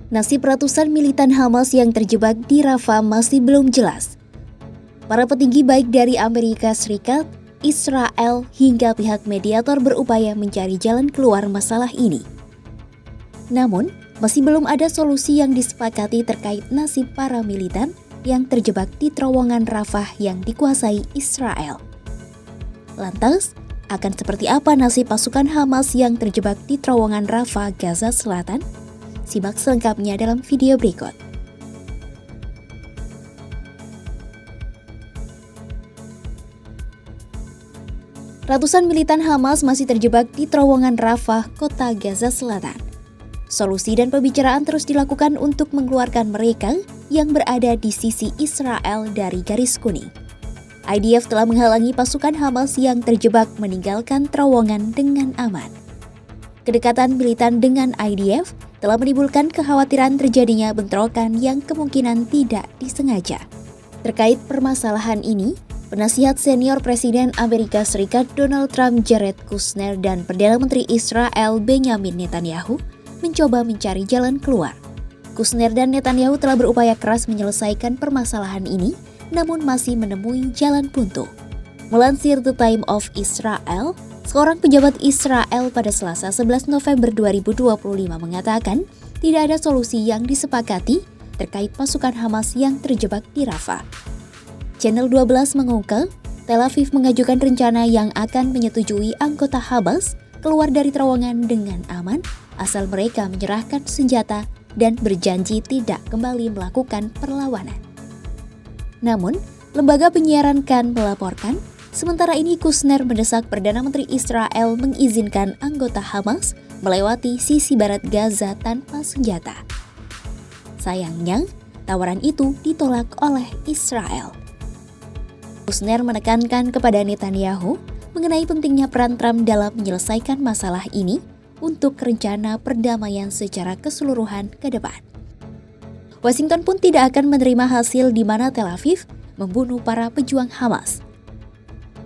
Nasib ratusan militan Hamas yang terjebak di Rafah masih belum jelas. Para petinggi baik dari Amerika Serikat, Israel, hingga pihak mediator berupaya mencari jalan keluar masalah ini. Namun, masih belum ada solusi yang disepakati terkait nasib para militan yang terjebak di terowongan Rafah yang dikuasai Israel. Lantas, akan seperti apa nasib pasukan Hamas yang terjebak di terowongan Rafah, Gaza Selatan? Simak selengkapnya dalam video berikut. Ratusan militan Hamas masih terjebak di terowongan Rafah, kota Gaza Selatan. Solusi dan pembicaraan terus dilakukan untuk mengeluarkan mereka yang berada di sisi Israel dari garis kuning. IDF telah menghalangi pasukan Hamas yang terjebak meninggalkan terowongan dengan aman. Kedekatan militan dengan IDF telah menimbulkan kekhawatiran terjadinya bentrokan yang kemungkinan tidak disengaja. Terkait permasalahan ini, penasihat senior Presiden Amerika Serikat Donald Trump Jared Kushner dan Perdana Menteri Israel Benjamin Netanyahu mencoba mencari jalan keluar. Kushner dan Netanyahu telah berupaya keras menyelesaikan permasalahan ini, namun masih menemui jalan buntu. Melansir The Time of Israel, seorang pejabat Israel pada Selasa 11 November 2025 mengatakan tidak ada solusi yang disepakati terkait pasukan Hamas yang terjebak di Rafah. Channel 12 mengungkap, Tel Aviv mengajukan rencana yang akan menyetujui anggota Hamas keluar dari terowongan dengan aman asal mereka menyerahkan senjata dan berjanji tidak kembali melakukan perlawanan. Namun, lembaga penyiaran Kan melaporkan, sementara ini Kushner mendesak Perdana Menteri Israel mengizinkan anggota Hamas melewati sisi barat Gaza tanpa senjata. Sayangnya, tawaran itu ditolak oleh Israel. Kushner menekankan kepada Netanyahu mengenai pentingnya peran Trump dalam menyelesaikan masalah ini untuk rencana perdamaian secara keseluruhan ke depan. Washington pun tidak akan menerima hasil di mana Tel Aviv membunuh para pejuang Hamas.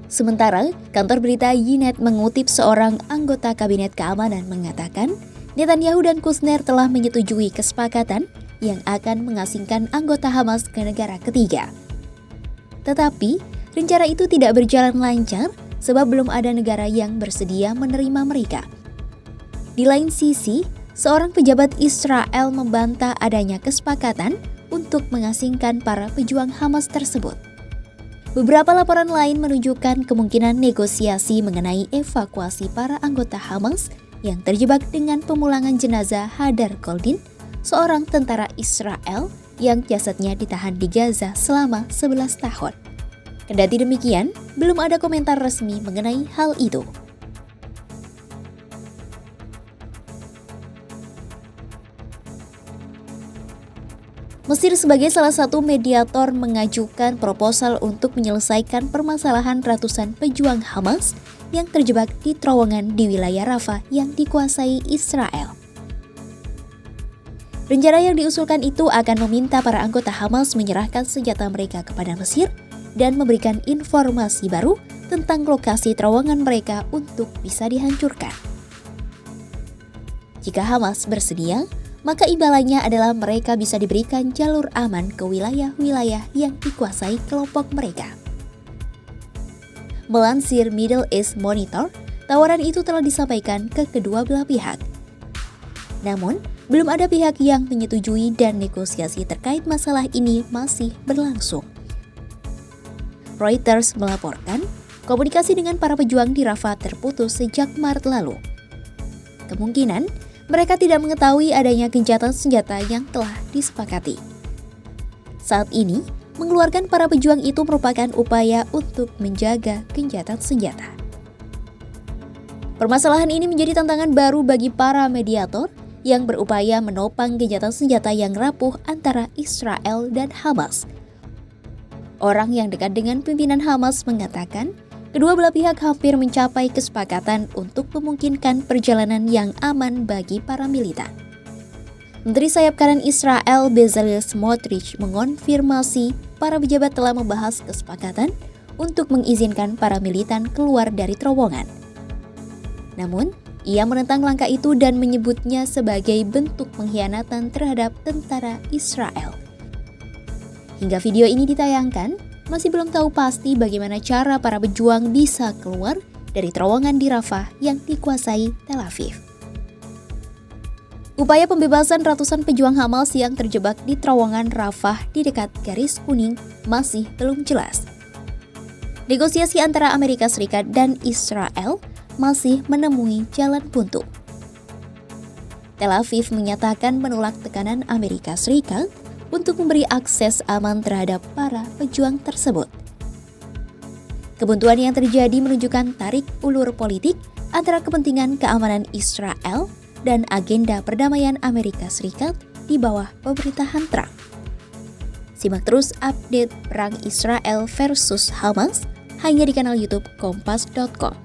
Sementara, kantor berita Ynet mengutip seorang anggota Kabinet Keamanan mengatakan, Netanyahu dan Kushner telah menyetujui kesepakatan yang akan mengasingkan anggota Hamas ke negara ketiga. Tetapi, rencana itu tidak berjalan lancar sebab belum ada negara yang bersedia menerima mereka. Di lain sisi, seorang pejabat Israel membantah adanya kesepakatan untuk mengasingkan para pejuang Hamas tersebut. Beberapa laporan lain menunjukkan kemungkinan negosiasi mengenai evakuasi para anggota Hamas yang terjebak dengan pemulangan jenazah Hadar Goldin, seorang tentara Israel yang jasadnya ditahan di Gaza selama 11 tahun. Kendati demikian, belum ada komentar resmi mengenai hal itu. Mesir sebagai salah satu mediator mengajukan proposal untuk menyelesaikan permasalahan ratusan pejuang Hamas yang terjebak di terowongan di wilayah Rafah yang dikuasai Israel. Rencana yang diusulkan itu akan meminta para anggota Hamas menyerahkan senjata mereka kepada Mesir dan memberikan informasi baru tentang lokasi terowongan mereka untuk bisa dihancurkan. Jika Hamas bersedia, maka imbalannya adalah mereka bisa diberikan jalur aman ke wilayah-wilayah yang dikuasai kelompok mereka. Melansir Middle East Monitor, tawaran itu telah disampaikan ke kedua belah pihak. Namun, belum ada pihak yang menyetujui dan negosiasi terkait masalah ini masih berlangsung. Reuters melaporkan, komunikasi dengan para pejuang di Rafah terputus sejak Maret lalu. Kemungkinan, mereka tidak mengetahui adanya gencatan senjata yang telah disepakati. Saat ini, mengeluarkan para pejuang itu merupakan upaya untuk menjaga gencatan senjata. Permasalahan ini menjadi tantangan baru bagi para mediator yang berupaya menopang gencatan senjata yang rapuh antara Israel dan Hamas. Orang yang dekat dengan pimpinan Hamas mengatakan, kedua belah pihak hampir mencapai kesepakatan untuk memungkinkan perjalanan yang aman bagi para militan. Menteri Sayap Kanan Israel Bezalel Smotrich mengonfirmasi para pejabat telah membahas kesepakatan untuk mengizinkan para militan keluar dari terowongan. Namun, Ia menentang langkah itu dan menyebutnya sebagai bentuk pengkhianatan terhadap tentara Israel. Hingga video ini ditayangkan, masih belum tahu pasti bagaimana cara para pejuang bisa keluar dari terowongan di Rafah yang dikuasai Tel Aviv. Upaya pembebasan ratusan pejuang Hamas yang terjebak di terowongan Rafah di dekat garis kuning masih belum jelas. Negosiasi antara Amerika Serikat dan Israel masih menemui jalan buntu. Tel Aviv menyatakan menolak tekanan Amerika Serikat untuk memberi akses aman terhadap para pejuang tersebut. Kebuntuan yang terjadi menunjukkan tarik ulur politik antara kepentingan keamanan Israel dan agenda perdamaian Amerika Serikat di bawah pemerintahan Trump. Simak terus update perang Israel versus Hamas hanya di kanal YouTube Kompas.com.